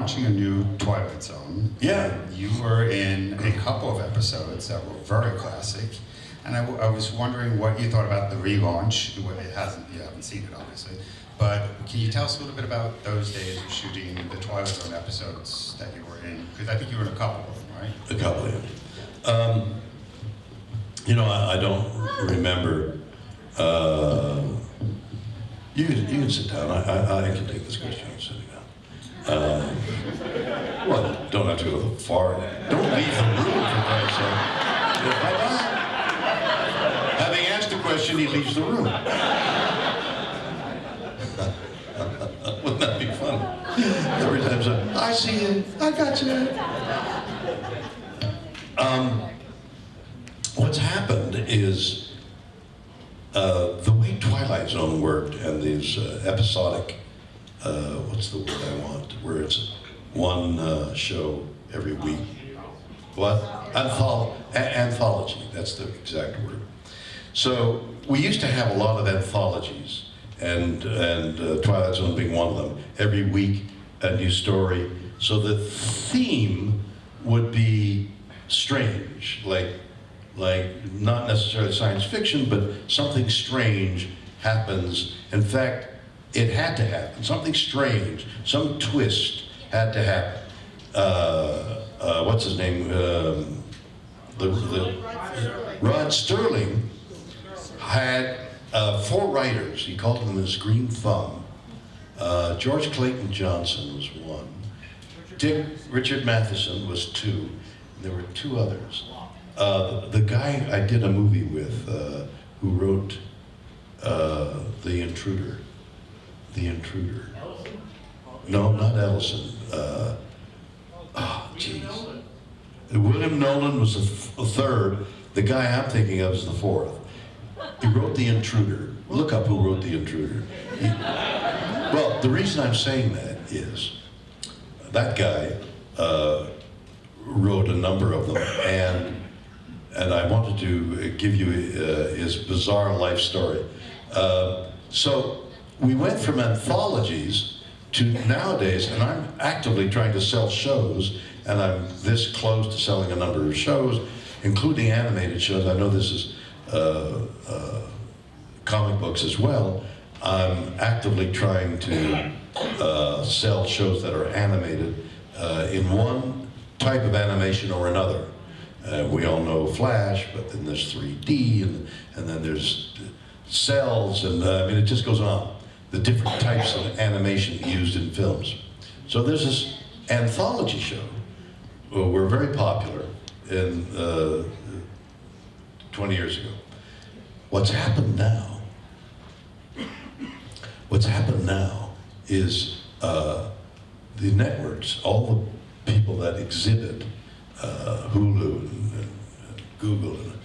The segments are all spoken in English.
launching a new Twilight Zone. Yeah. You were in a couple of episodes that were very classic, and I was wondering what you thought about the relaunch. You haven't seen it, obviously, but can you tell us a little bit about those days of shooting the Twilight Zone episodes that you were in? Because I think you were in a couple of them, right? A couple of them. I don't remember. You can sit down. I can take this question. I'm sitting down. Well, don't have to go far. Don't leave the room, for Christ's sake. Having asked the question, he leaves the room. Wouldn't that be fun? Every time someone, I see you, I got you. What's happened is the way Twilight Zone worked and these episodic, what's the word I want, where it's one show every week. What? Anthology, that's the exact word. So we used to have a lot of anthologies, and Twilight Zone being one of them. Every week, a new story. So the theme would be strange, like not necessarily science fiction, but something strange happens. In fact, it had to happen. Something strange, some twist had to happen. What's his name? Rod Sterling had 4 writers. He called them his Green Thumb. George Clayton Johnson was one. Richard Matheson was 2. And there were 2 others. The guy I did a movie with, who wrote The Intruder. The Intruder. No, not Ellison. Jeez. William Nolan was the 3rd. The guy I'm thinking of is the 4th. He wrote The Intruder. Look up who wrote The Intruder. Well, the reason I'm saying that is that guy wrote a number of them, and I wanted to give you his bizarre life story. So we went from anthologies to nowadays, and I'm actively trying to sell shows, and I'm this close to selling a number of shows, including animated shows. I know this is comic books as well. I'm actively trying to sell shows that are animated in one type of animation or another. We all know Flash, but then there's 3D, and then there's cells, and I mean, it just goes on. The different types of animation used in films. So there's this anthology show. We're very popular in 20 years ago. What's happened now is the networks, all the people that exhibit Hulu and Google, and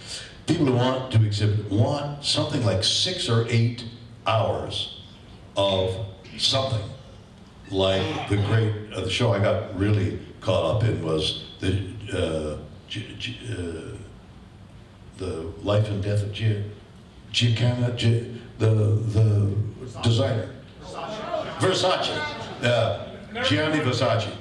people who want to exhibit want something like 6 or 8 hours of something. Like the show I got really caught up in was the Life and Death of Gianni, the designer. Versace. Gianni Versace.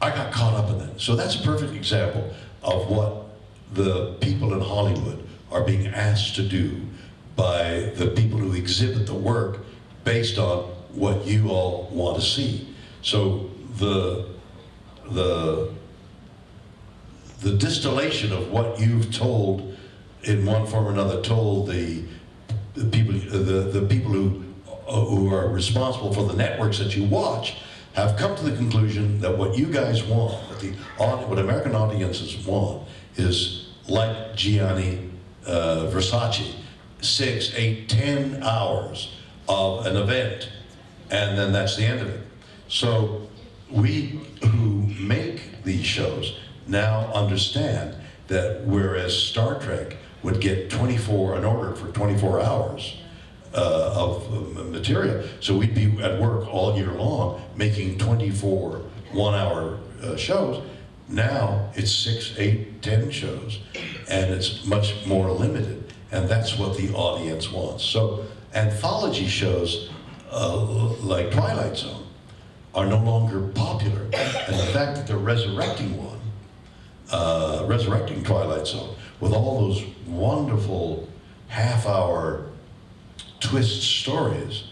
I got caught up in that. So that's a perfect example of what the people in Hollywood are being asked to do by the people who exhibit the work based on what you all want to see. So the distillation of what you've told in one form or another, told the people who are responsible for the networks that you watch, have come to the conclusion that what you guys want, what American audiences want, is like Gianni Versace, 6, 8, 10 hours of an event, and then that's the end of it. So we who make these shows now understand that whereas Star Trek would get an order for 24 hours of material, so we'd be at work all year long making 24 one-hour shows. Now it's 6, 8, 10 shows, and it's much more limited, and that's what the audience wants. So anthology shows like Twilight Zone are no longer popular. And the fact that they're resurrecting resurrecting Twilight Zone with all those wonderful half-hour twist stories.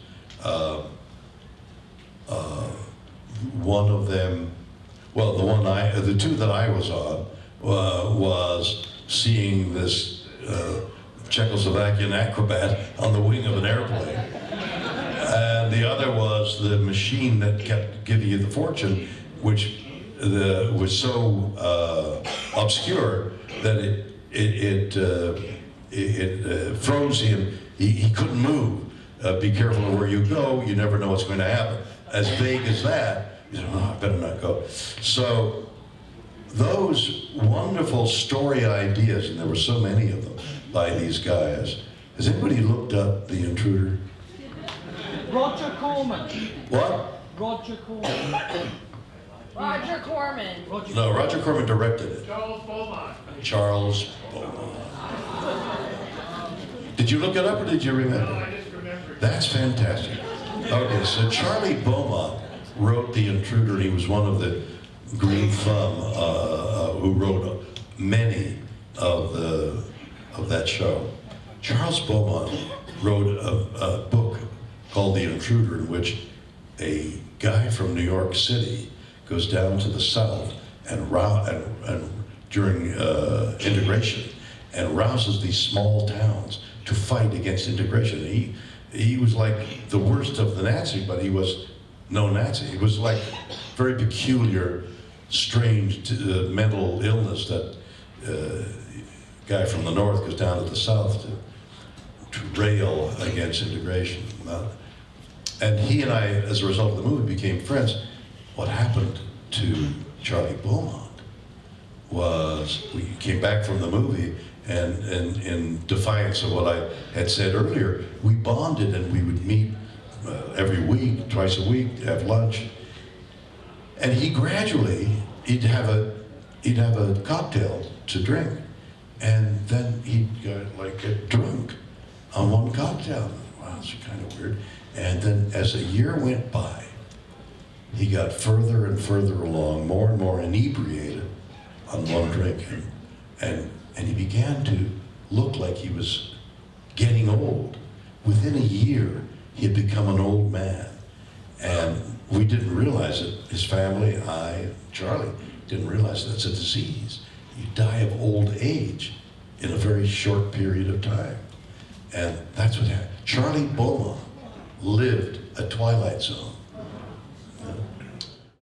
One of them, well, the two that I was on was seeing this Czechoslovakian acrobat on the wing of an airplane. And the other was the machine that kept giving you the fortune, which was so obscure that it froze him. He couldn't move. Be careful of where you go. You never know what's going to happen. As vague as that, you know, oh, I better not go. So those wonderful story ideas, and there were so many of them by these guys. Has anybody looked up The Intruder? Roger Corman. What? Roger Corman. Roger Corman. No, Roger Corman directed it. Charles Beaumont. Charles Beaumont. Did you look it up or did you remember? No, I just remembered. That's fantastic. Okay, so Charlie Beaumont wrote The Intruder, and he was one of the Green Thumb who wrote many of that show. Charles Beaumont wrote a book called The Intruder, in which a guy from New York City goes down to the South and during integration and rouses these small towns to fight against integration. He was like the worst of the Nazi, but he was no Nazi. He was like very peculiar, strange mental illness that guy from the North goes down to the South to rail against integration. And he and I, as a result of the movie, became friends. What happened to Charlie Beaumont was we came back from the movie, and in defiance of what I had said earlier, we bonded, and we would meet every week, twice a week, have lunch. And he gradually, he'd have a cocktail to drink, and then he'd get drunk on one cocktail. Wow, it's kind of weird. And then as a year went by, he got further and further along, more and more inebriated on one drink, and he began to look like he was getting old. Within a year, he had become an old man, and we didn't realize it. His family, I, Charlie, didn't realize that's a disease. You die of old age in a very short period of time, and that's what happened. Charlie Beaumont lived a Twilight Zone.